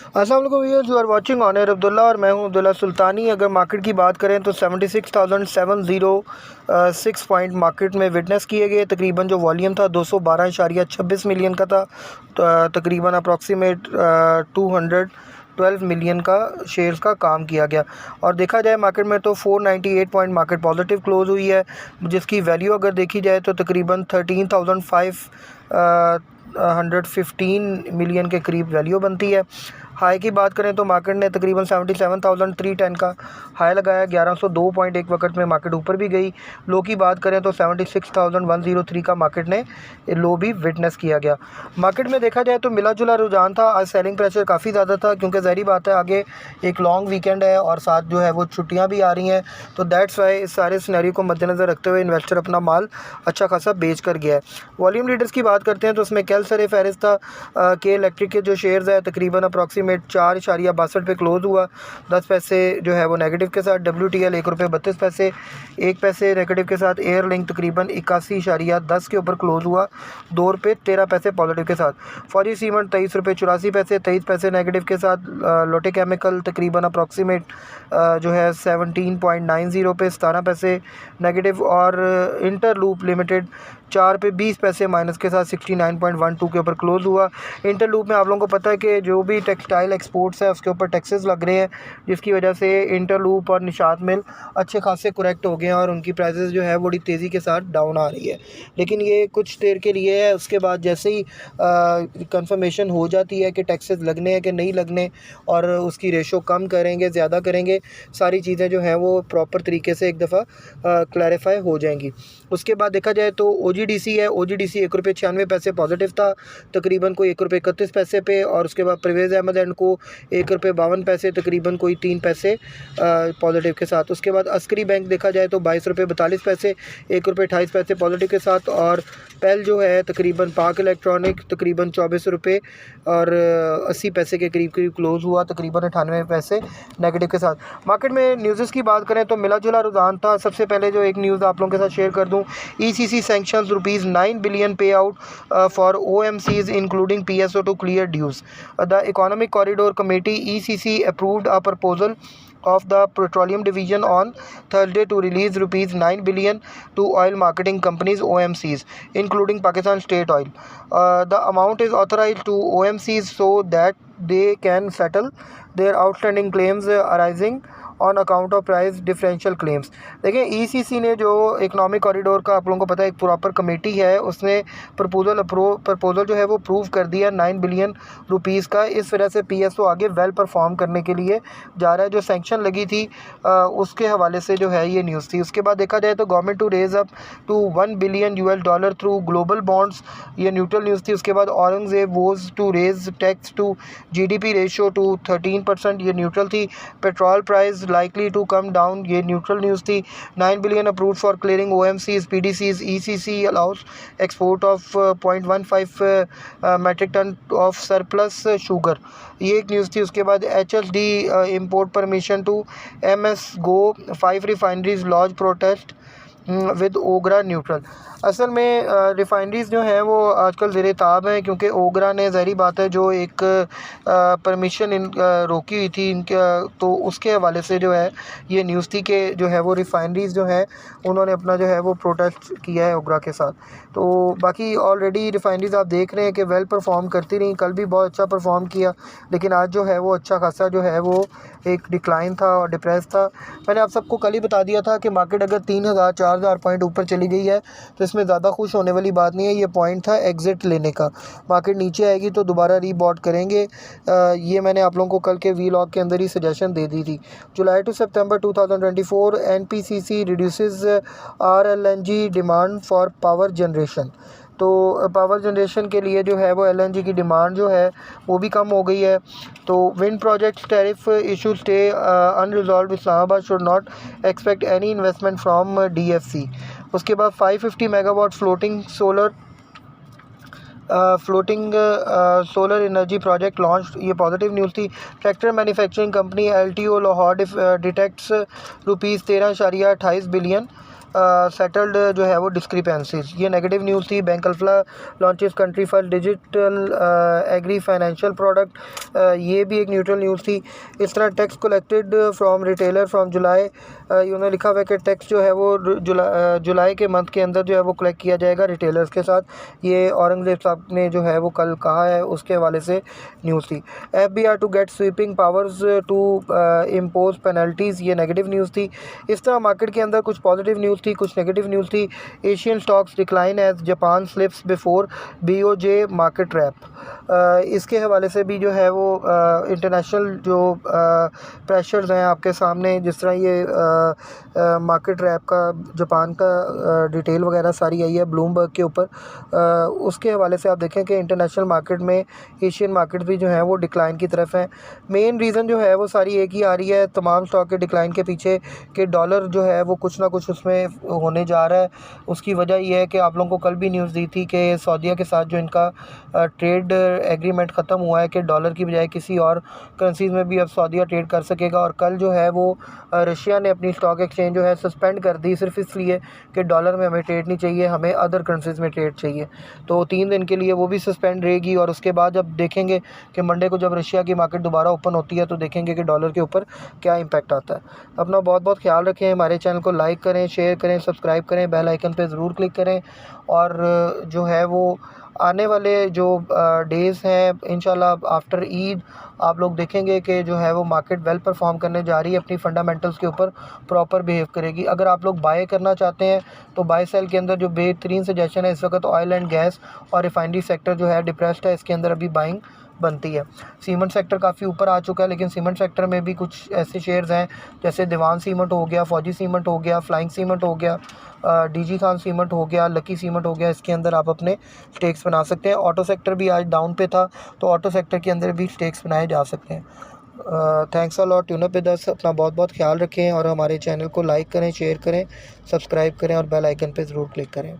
अस्सलाम वालेकुम viewers, you are watching Honour Abdullah और मैं हूं अब्दुल्ला सुल्तानी। अगर मार्केट की बात करें तो 76,706 पॉइंट मार्केट में विटनेस किए गए। तकरीबन जो वॉल्यूम था 212.26 मिलियन का था। तकरीबन अप्रॉक्सीमेट 212 मिलियन का शेयर्स का काम किया गया। और देखा जाए मार्केट में तो 498 पॉइंट मार्केट पॉजिटिव क्लोज हुई है, जिसकी वैल्यू अगर देखी जाए तो तकरीबन 13,515 मिलियन के करीब वैल्यू बनती है। हाई की बात करें तो मार्केट ने तकरीबन 77,310 का हाई लगाया। 1102 पॉइंट एक वक्त में मार्केट ऊपर भी गई। लो की बात करें तो 76,103 का मार्केट ने लो भी विटनेस किया गया। मार्केट में देखा जाए तो मिला जुला रुझान था। आज सेलिंग प्रेशर काफ़ी ज़्यादा था, क्योंकि ज़ाहिर बात है आगे एक लॉन्ग वीकेंड है और साथ जो है वो छुट्टियाँ भी आ रही हैं। तो दैट्स वाई इस सारे सिनेरियो को मद्देनज़र रखते हुए इन्वेस्टर अपना माल अच्छा खासा बेच कर गया है। वॉल्यूम लीडर्स की बात करते हैं तो उसमें कैल सर फहरिस्त था। के इलेक्ट्रिक के जो शेयर्स है तकरीबन अप्रॉक्सीमेट 4.62 पे क्लोज हुआ। 10 पैसे जो है वो नेगेटिव के साथ। WTL ₹1.32, 1 पैसे नेगेटिव के साथ। एयर लिंक तकरीबन 81.10 के ऊपर क्लोज हुआ, ₹2.13 पॉजिटिव के साथ। फौजी सीमेंट ₹23.84, 23 पैसे नेगेटिव के साथ। लोटे केमिकल तकरीबन अप्रॉक्सीमेट जो है 17.90 पे 17 पैसे नेगेटिव। और इंटरलूप लिमिटेड ₹4.20 माइनस के साथ 69.12 के ऊपर क्लोज हुआ। इंटरलूप में आप लोगों को पता है कि जो भी टेक्सटाइल एक्सपोर्ट्स है उसके ऊपर टैक्सेस लग रहे हैं, जिसकी वजह से इंटरलूप और निशात मिल अच्छे खासे करेक्ट हो गए हैं और उनकी प्राइसेस जो है बड़ी तेज़ी के साथ डाउन आ रही है। लेकिन ये कुछ देर के लिए है, उसके बाद जैसे ही कंफर्मेशन हो जाती है कि टैक्सेस लगने हैं कि नहीं लगने और उसकी रेशो कम करेंगे ज़्यादा करेंगे, सारी चीज़ें जो हैं वो प्रॉपर तरीके से एक दफ़ा क्लैरिफाई हो जाएंगी। उसके बाद देखा जाए तो OGDC है। OGDC ₹1.96 पॉजिटिव था, तकरीबन कोई ₹1.31 पे। और उसके बाद परवेज़ अहमद एंड को ₹1.52, तकरीबन कोई 3 पैसे पॉजिटिव के साथ। उसके बाद अस्करी बैंक देखा जाए तो ₹22.42, ₹1.28 पॉजिटिव के साथ। और पेल जो है तकरीबन पाक इलेक्ट्रॉनिक तकरीबन ₹24 और 80 पैसे के करीब करीब क्लोज हुआ, तकरीबन 98 पैसे नेगेटिव के साथ। मार्केट में न्यूज़ की बात करें तो मिला जुला रुझान था। सबसे पहले जो एक न्यूज़ आप लोगों के साथ शेयर कर दूं, ECC sanctions ₹9 billion payout for OMCs including PSO to clear dues. The Economic Corridor Committee ECC approved a proposal of the Petroleum Division on Thursday to release ₹9 billion to oil marketing companies OMCs, including Pakistan State Oil. The amount is authorized to OMCs so that they can settle their outstanding claims arising on account of price differential claims. देखिए ECC ने जो economic corridor का आप लोगों को पता है एक प्रॉपर कमेटी है, उसने प्रपोजल जो है वो प्रूव कर दिया ₹9 बिलियन का। इस वजह से PSO आगे वेल परफॉर्म करने के लिए जा रहा है। जो सेंक्शन लगी थी उसके हवाले से जो है ये न्यूज़ थी। उसके बाद देखा जाए तो government to raise up to $1 billion through global bonds, ये न्यूट्रल न्यूज़ थी। उसके बाद Aurangzeb vows to raise tax to GDP ratio to 13%, ये न्यूट्रल थी। Petrol price likely to come down, ये न्यूट्रल न्यूज़ थी। 9 billion approved for clearing OMCs PDCs। ECC allows export of 0.15 metric ton of surplus sugar, ये एक news थी। उसके बाद HSD import permission to MS go 5 refineries launch protest with OGRA neutral. असल में refineries जो हैं वो आजकल ज़ेरे ताब हैं, क्योंकि ओगरा ने ज़ाहिर बात है जो एक परमिशन रोकी हुई थी इनका, तो उसके हवाले से जो है ये न्यूज़ थी कि जो है वो रिफाइनरीज़ जो हैं उन्होंने अपना जो है वो प्रोटेस्ट किया है ओगरा के साथ। तो बाकी ऑलरेडी रिफाइनरीज़ आप देख रहे हैं कि वेल परफॉर्म करती रही। कल भी बहुत अच्छा परफॉर्म किया, लेकिन आज जो है वो अच्छा खासा जो है वो एक डिक्लाइन था और डिप्रेस था। मैंने आप सबको कल ही बता दिया था कि मार्केट अगर 3,000-4,000 पॉइंट ऊपर चली गई है तो इसमें ज़्यादा खुश होने वाली बात नहीं है। ये पॉइंट था एग्ज़िट लेने का। मार्केट नीचे आएगी तो दोबारा रीबॉट करेंगे। ये मैंने आप लोगों को कल के व्लॉग के अंदर ही सजेशन दे दी थी। July to September 2024 NPCC reduces RLNG demand for power generation. तो पावर जनरेशन के लिए जो है वो LNG की डिमांड जो है वो भी कम हो गई है। तो wind projects tariff issue stay unresolved, Islamabad should not expect any investment from DFC। उसके बाद 550 megawatt floating solar energy project launch, ये पॉजिटिव न्यूज़ थी। Tractor manufacturing company LTO Lahore detects ₹13.28 billion settled जो है वो डिस्क्रिपेंसीज। ये नेगेटिव न्यूज़ थी। Bank Alfalah launches country first digital agri financial product, ये भी एक न्यूट्रल न्यूज़ थी। इस तरह tax collected from retailer from जुलाई, इन्होंने लिखा हुआ है कि टैक्स जो है वो जुलाई के मंथ के अंदर जो है वो कलेक्ट किया जाएगा रिटेलर्स के साथ। ये औरंगजेब साहब ने जो है वो कल कहा है, उसके हवाले से न्यूज़ थी। FBI to get sweeping powers to impose penalties, ये नेगेटिव न्यूज़ थी। इस तरह मार्केट के अंदर कुछ पॉजिटिव न्यूज़ थी, कुछ नेगेटिव न्यूज़ थी। Asian stocks decline as Japan slips before BOJ market wrap, इसके हवाले से भी जो है वो इंटरनेशनल जो प्रेशर्स हैं आपके सामने, जिस तरह ये मार्केट रैप का जापान का डिटेल वगैरह सारी आई है ब्लूमबर्ग के ऊपर, उसके हवाले से आप देखें कि इंटरनेशनल मार्केट में एशियन मार्केट भी जो है वो डिक्लाइन की तरफ है। मेन रीज़न जो है वो सारी एक ही आ रही है तमाम स्टॉक के डिक्लाइन के पीछे कि डॉलर जो है वो कुछ ना कुछ उसमें होने जा रहा है। उसकी वजह ये है कि आप लोगों को कल भी न्यूज़ दी थी कि सऊदीया के साथ जो इनका ट्रेड एग्रीमेंट ख़त्म हुआ है कि डॉलर की बजाय किसी और करेंसीज़ में भी अब सऊदीया ट्रेड कर सकेगा। और कल जो है वो रशिया ने अपनी स्टॉक एक्सचेंज जो है सस्पेंड कर दी, सिर्फ इसलिए कि डॉलर में हमें ट्रेड नहीं चाहिए, हमें अदर करेंसीज़ में ट्रेड चाहिए। तो 3 दिन के लिए वो भी सस्पेंड रहेगी। और उसके बाद जब देखेंगे कि मंडे को जब रशिया की मार्केट दोबारा ओपन होती है तो देखेंगे कि डॉलर के ऊपर क्या इम्पैक्ट आता है। अपना बहुत बहुत ख्याल रखें। हमारे चैनल को लाइक करें, शेयर करें, सब्सक्राइब करें, बेल आइकन पे ज़रूर क्लिक करें। और जो है वो आने वाले जो डेज़ हैं इंशाल्लाह आफ्टर ईद आप लोग देखेंगे कि जो है वो मार्केट वेल परफॉर्म करने जा रही है, अपनी फंडामेंटल्स के ऊपर प्रॉपर बिहेव करेगी। अगर आप लोग बाय करना चाहते हैं तो बाय सेल के अंदर जो बेहतरीन सजेशन है इस वक्त ऑयल एंड गैस और रिफाइनरी सेक्टर जो है डिप्रेस्ड है, इसके अंदर अभी बाइंग बनती है। सीमेंट सेक्टर काफ़ी ऊपर आ चुका है, लेकिन सीमेंट सेक्टर में भी कुछ ऐसे शेयर्स हैं जैसे दीवान सीमेंट हो गया, फौजी सीमेंट हो गया, फ्लाइंग सीमेंट हो गया, DG खान सीमेंट हो गया, लकी सीमेंट हो गया, इसके अंदर आप अपने स्टेक्स बना सकते हैं। ऑटो सेक्टर भी आज डाउन पे था तो ऑटो सेक्टर के अंदर भी स्टेक्स बनाए जा सकते हैं। Thanks a lot, tune up with us. अपना बहुत बहुत ख्याल रखें और हमारे चैनल को लाइक करें, शेयर करें, सब्सक्राइब करें और बेल आइकन पे ज़रूर क्लिक करें।